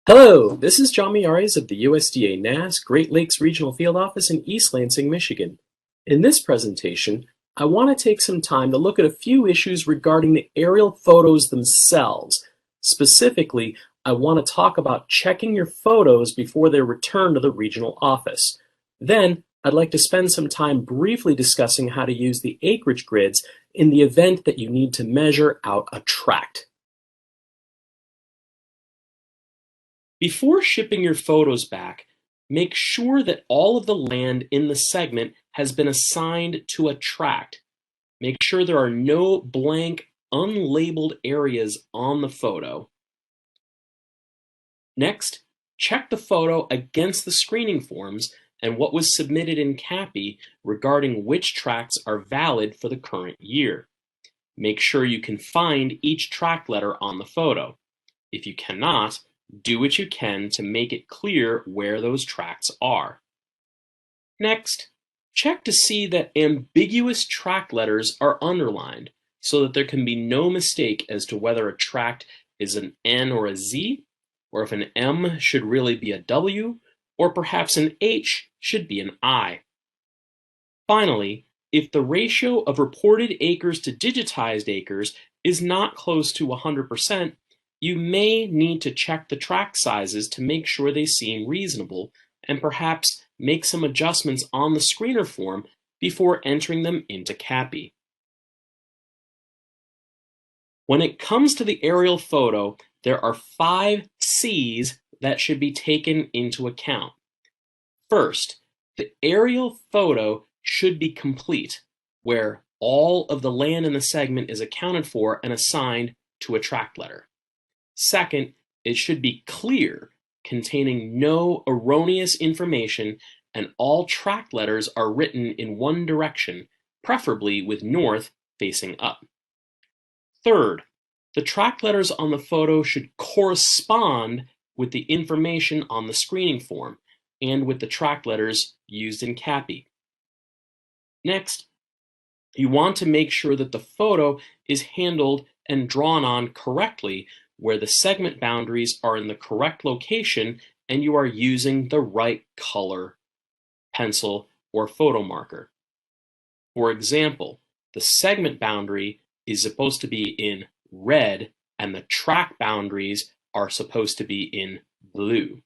Hello, this is John Miares of the USDA NAS Great Lakes Regional Field Office in East Lansing, Michigan. In this presentation, I want to take some time to look at a few issues regarding the aerial photos themselves. Specifically, I want to talk about checking your photos before they're returned to the regional office. Then, I'd like to spend some time briefly discussing how to use the acreage grids in the event that you need to measure out a tract. Before shipping your photos back, make sure that all of the land in the segment has been assigned to a tract. Make sure there are no blank, unlabeled areas on the photo. Next, check the photo against the screening forms and what was submitted in CAPI regarding which tracts are valid for the current year. Make sure you can find each tract letter on the photo. If you cannot, do what you can to make it clear where those tracts are. Next, check to see that ambiguous tract letters are underlined so that there can be no mistake as to whether a tract is an N or a Z, or if an M should really be a W, or perhaps an H should be an I. Finally, if the ratio of reported acres to digitized acres is not close to 100%, you may need to check the tract sizes to make sure they seem reasonable and perhaps make some adjustments on the screener form before entering them into CAPI. When it comes to the aerial photo, there are 5 C's that should be taken into account. First, the aerial photo should be complete, where all of the land in the segment is accounted for and assigned to a tract letter. Second, it should be clear, containing no erroneous information, and all tract letters are written in one direction, preferably with north facing up. Third, the tract letters on the photo should correspond with the information on the screening form and with the tract letters used in CAPI. Next, you want to make sure that the photo is handled and drawn on correctly, where the segment boundaries are in the correct location and you are using the right color, pencil, or photo marker. For example, the segment boundary is supposed to be in red and the tract boundaries are supposed to be in blue.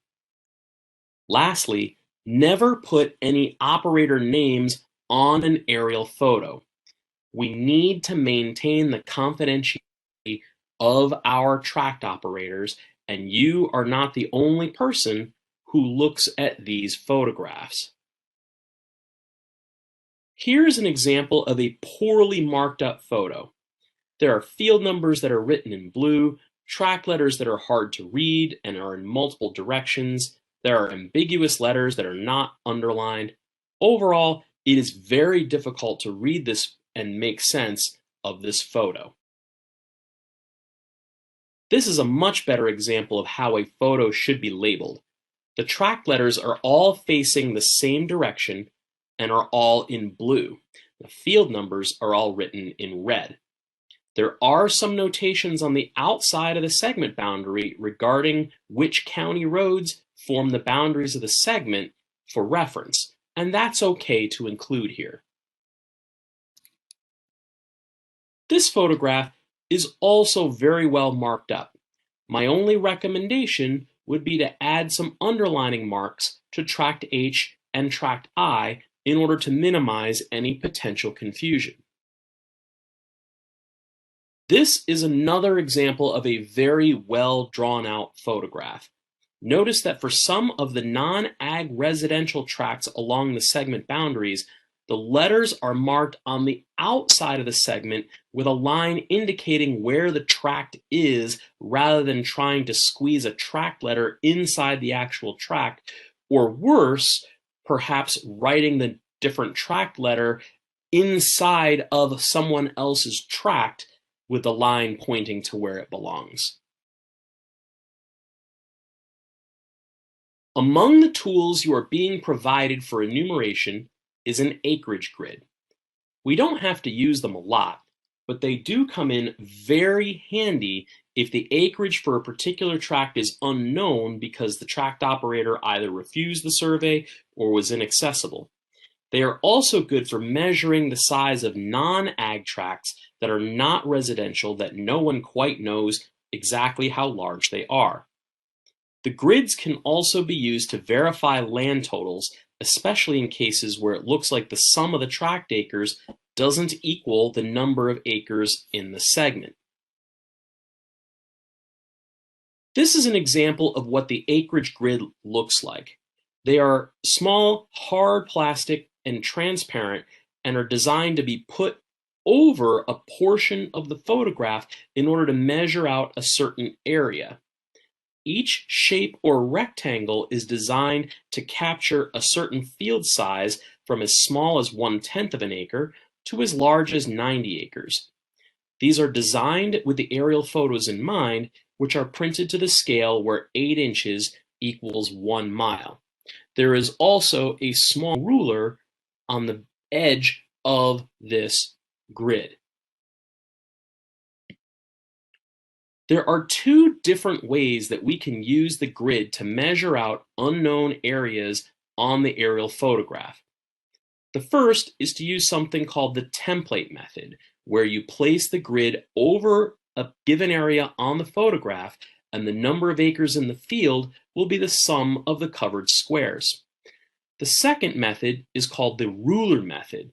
Lastly, never put any operator names on an aerial photo. We need to maintain the confidentiality of our tract operators, and you are not the only person who looks at these photographs. Here's an example of a poorly marked up photo. There are field numbers that are written in blue, tract letters that are hard to read and are in multiple directions. There are ambiguous letters that are not underlined. Overall, it is very difficult to read this and make sense of this photo. This is a much better example of how a photo should be labeled. The tract letters are all facing the same direction and are all in blue. The field numbers are all written in red. There are some notations on the outside of the segment boundary regarding which county roads form the boundaries of the segment for reference, and that's okay to include here. This photograph is also very well marked up. My only recommendation would be to add some underlining marks to tract H and tract I in order to minimize any potential confusion. This is another example of a very well drawn out photograph. Notice that for some of the non-ag residential tracts along the segment boundaries, the letters are marked on the outside of the segment with a line indicating where the tract is rather than trying to squeeze a tract letter inside the actual tract, or worse, perhaps writing the different tract letter inside of someone else's tract with the line pointing to where it belongs. Among the tools you are being provided for enumeration is an acreage grid. We don't have to use them a lot, but they do come in very handy if the acreage for a particular tract is unknown because the tract operator either refused the survey or was inaccessible. They are also good for measuring the size of non-ag tracts that are not residential that no one quite knows exactly how large they are. The grids can also be used to verify land totals, especially in cases where it looks like the sum of the tract acres doesn't equal the number of acres in the segment. This is an example of what the acreage grid looks like. They are small, hard plastic and transparent and are designed to be put over a portion of the photograph in order to measure out a certain area. Each shape or rectangle is designed to capture a certain field size from as small as 1/10 of an acre to as large as 90 acres. These are designed with the aerial photos in mind, which are printed to the scale where 8 inches equals 1 mile. There is also a small ruler on the edge of this grid. There are two different ways that we can use the grid to measure out unknown areas on the aerial photograph. The first is to use something called the template method, where you place the grid over a given area on the photograph and the number of acres in the field will be the sum of the covered squares. The second method is called the ruler method,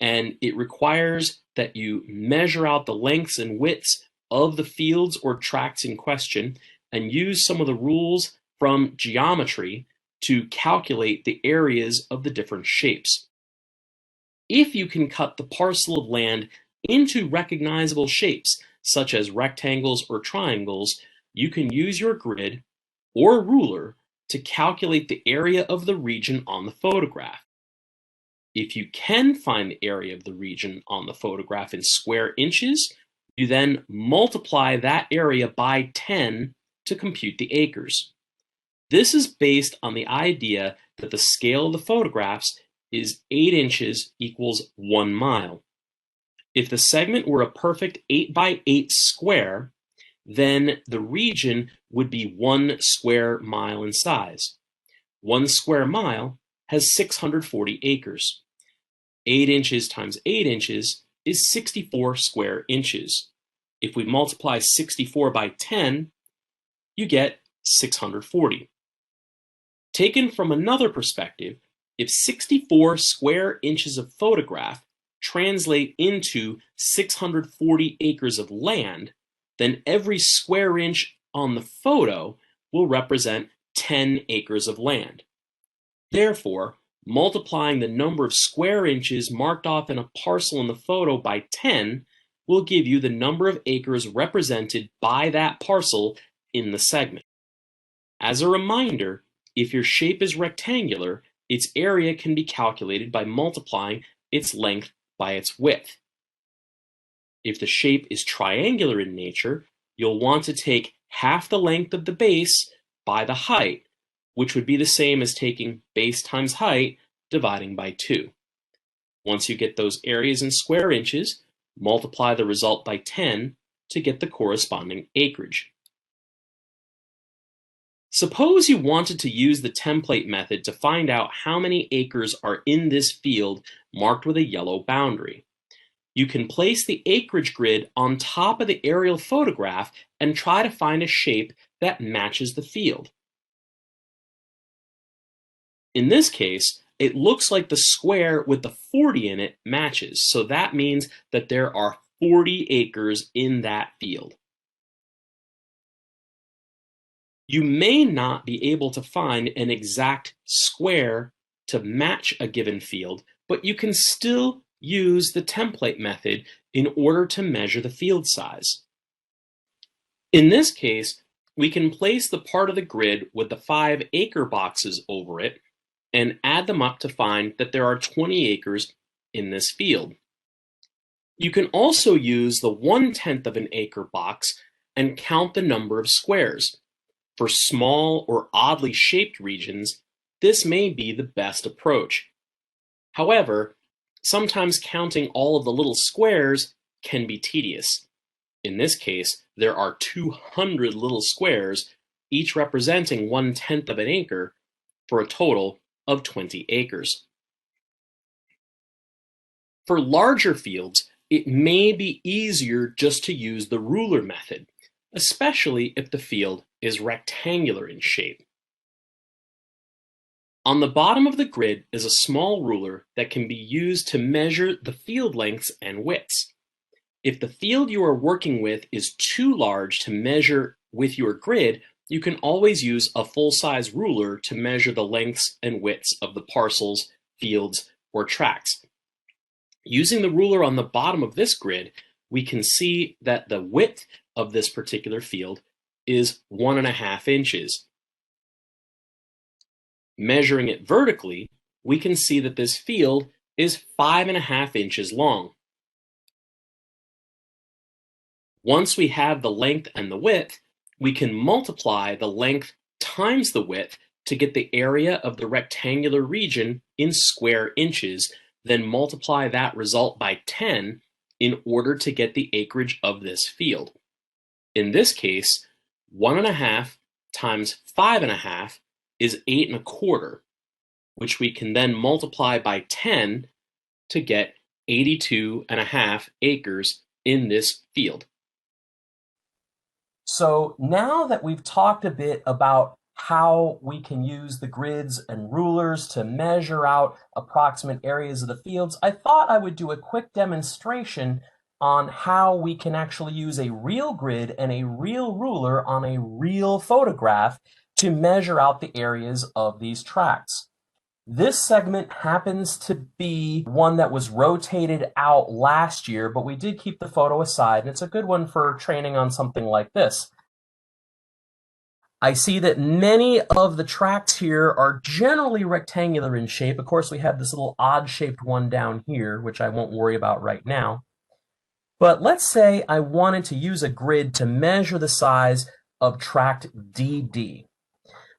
and it requires that you measure out the lengths and widths of the fields or tracts in question and use some of the rules from geometry to calculate the areas of the different shapes. If you can cut the parcel of land into recognizable shapes, such as rectangles or triangles, you can use your grid or ruler to calculate the area of the region on the photograph. If you can find the area of the region on the photograph in square inches, you then multiply that area by 10 to compute the acres. This is based on the idea that the scale of the photographs is 8 inches equals 1 mile. If the segment were a perfect 8 by 8 square, then the region would be 1 square mile in size. 1 square mile has 640 acres. 8 inches times 8 inches is 64 square inches. If we multiply 64 by 10, you get 640. Taken from another perspective, if 64 square inches of photograph translate into 640 acres of land, then every square inch on the photo will represent 10 acres of land. Therefore, multiplying the number of square inches marked off in a parcel in the photo by 10 will give you the number of acres represented by that parcel in the segment. As a reminder, if your shape is rectangular, its area can be calculated by multiplying its length by its width. If the shape is triangular in nature, you'll want to take half the length of the base by the height, which would be the same as taking base times height dividing by 2. Once you get those areas in square inches, multiply the result by 10 to get the corresponding acreage. Suppose you wanted to use the template method to find out how many acres are in this field marked with a yellow boundary. You can place the acreage grid on top of the aerial photograph and try to find a shape that matches the field. In this case, it looks like the square with the 40 in it matches, so that means that there are 40 acres in that field. You may not be able to find an exact square to match a given field, but you can still use the template method in order to measure the field size. In this case, we can place the part of the grid with the 5-acre boxes over it and add them up to find that there are 20 acres in this field. You can also use the 1/10 of an acre box and count the number of squares. For small or oddly shaped regions, this may be the best approach. However, sometimes counting all of the little squares can be tedious. In this case, there are 200 little squares, each representing 1/10 of an acre, for a total of 20 acres. For larger fields, it may be easier just to use the ruler method, especially if the field is rectangular in shape. On the bottom of the grid is a small ruler that can be used to measure the field lengths and widths. If the field you are working with is too large to measure with your grid, you can always use a full-size ruler to measure the lengths and widths of the parcels, fields, or tracts. Using the ruler on the bottom of this grid, we can see that the width of this particular field is 1.5 inches. Measuring it vertically, we can see that this field is 5.5 inches long. Once we have the length and the width, we can multiply the length times the width to get the area of the rectangular region in square inches, then multiply that result by 10 in order to get the acreage of this field. In this case, 1.5 times 5.5 is 8.25, which we can then multiply by 10 to get 82.5 acres in this field. So now that we've talked a bit about how we can use the grids and rulers to measure out approximate areas of the fields, I thought I would do a quick demonstration on how we can actually use a real grid and a real ruler on a real photograph to measure out the areas of these tracts. This segment happens to be one that was rotated out last year, but we did keep the photo aside, and it's a good one for training on something like this. I see that many of the tracts here are generally rectangular in shape. Of course, we have this little odd-shaped one down here, which I won't worry about right now. But let's say I wanted to use a grid to measure the size of tract DD.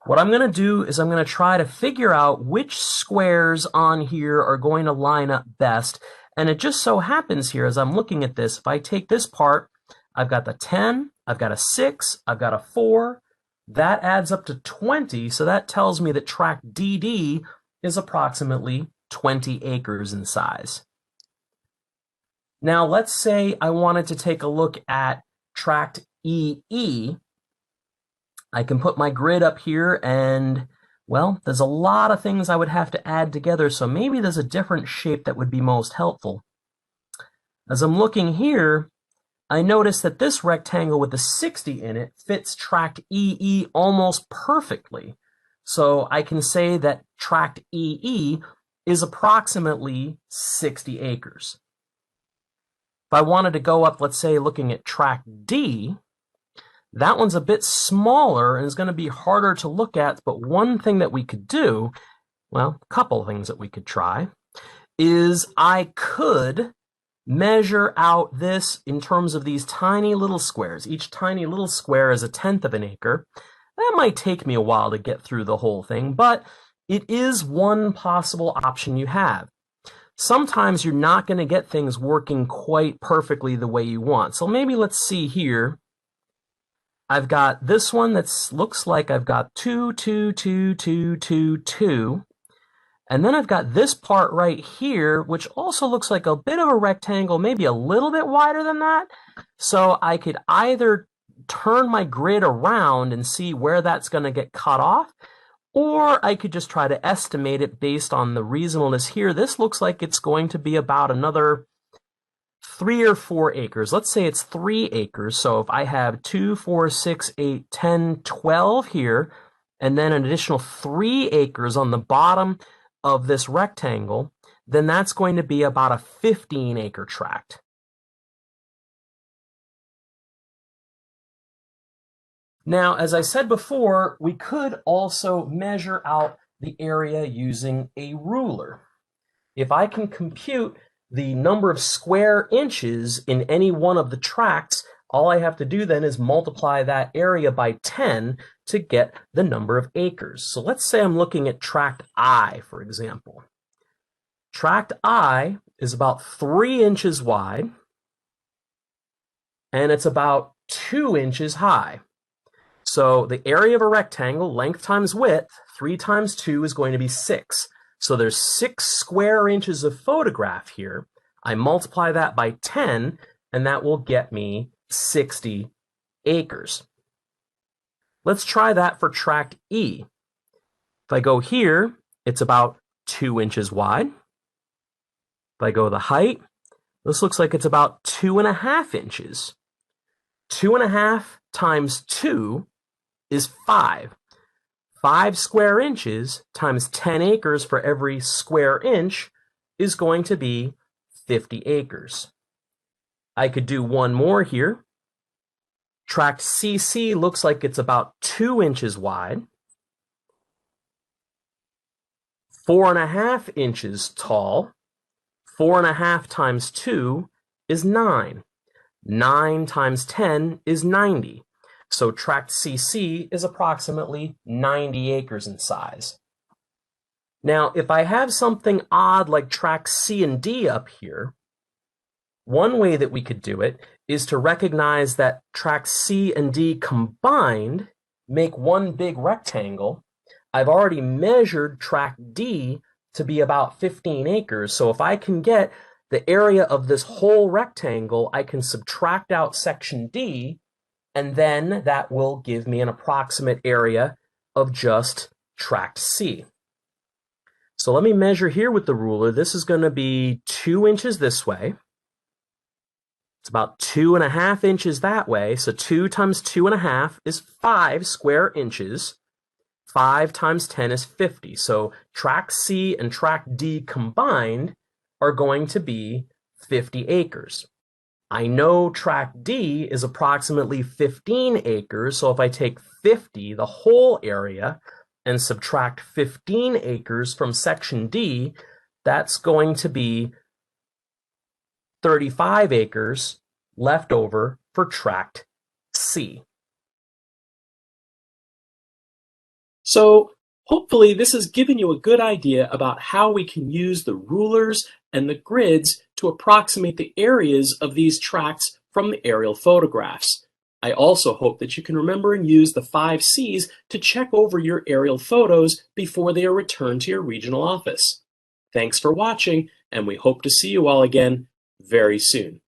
What I'm going to do is I'm going to try to figure out which squares on here are going to line up best. And it just so happens here, as I'm looking at this, if I take this part, I've got the 10, I've got a 6, I've got a 4. That adds up to 20, so that tells me that tract DD is approximately 20 acres in size. Now, let's say I wanted to take a look at tract EE. I can put my grid up here and, well, there's a lot of things I would have to add together, so maybe there's a different shape that would be most helpful. As I'm looking here, I notice that this rectangle with the 60 in it fits tract EE almost perfectly. So I can say that tract EE is approximately 60 acres. If I wanted to go up, let's say, looking at tract D, that one's a bit smaller and is going to be harder to look at, but one thing that we could do, well, a couple of things that we could try, is I could measure out this in terms of these tiny little squares. Each tiny little square is 1/10 of an acre. That might take me a while to get through the whole thing, but it is one possible option you have. Sometimes you're not going to get things working quite perfectly the way you want. So maybe let's see here. I've got this one that looks like I've got 2, 2, 2, 2, 2, 2. And then I've got this part right here, which also looks like a bit of a rectangle, maybe a little bit wider than that. So I could either turn my grid around and see where that's going to get cut off, or I could just try to estimate it based on the reasonableness here. This looks like it's going to be about another 3 or 4 acres. Let's say it's 3 acres. So if I have 2, 4, 6, 8, 10, 12 here, and then an additional 3 acres on the bottom of this rectangle, then that's going to be about a 15-acre tract. Now, as I said before, we could also measure out the area using a ruler. If I can compute the number of square inches in any one of the tracts, all I have to do then is multiply that area by 10 to get the number of acres. So let's say I'm looking at tract I, for example. Tract I is about 3 inches wide, and it's about 2 inches high. So the area of a rectangle, length times width, 3 times 2 is going to be 6. So there's 6 square inches of photograph here. I multiply that by 10, and that will get me 60 acres. Let's try that for tract E. If I go here, it's about 2 inches wide. If I go the height, this looks like it's about 2.5 inches. 2.5 times 2 is 5. 5 square inches times 10 acres for every square inch is going to be 50 acres. I could do one more here. Tract CC looks like it's about 2 inches wide, 4.5 inches tall. 4.5 times 2 is 9. 9 times 10 is 90. So tract CC is approximately 90 acres in size. Now, if I have something odd like tract C and D up here, one way that we could do it is to recognize that tract C and D combined make one big rectangle. I've already measured tract D to be about 15 acres. So if I can get the area of this whole rectangle, I can subtract out section D, and then that will give me an approximate area of just tract C. So let me measure here with the ruler. This is going to be 2 inches this way. It's about 2.5 inches that way. So 2 times 2.5 is 5 square inches. 5 times 10 is 50. So tract C and tract D combined are going to be 50 acres. I know tract D is approximately 15 acres, so if I take 50, the whole area, and subtract 15 acres from section D, that's going to be 35 acres left over for tract C. So hopefully this has given you a good idea about how we can use the rulers and the grids to approximate the areas of these tracts from the aerial photographs. I also hope that you can remember and use the 5 C's to check over your aerial photos before they are returned to your regional office. Thanks for watching, and we hope to see you all again very soon.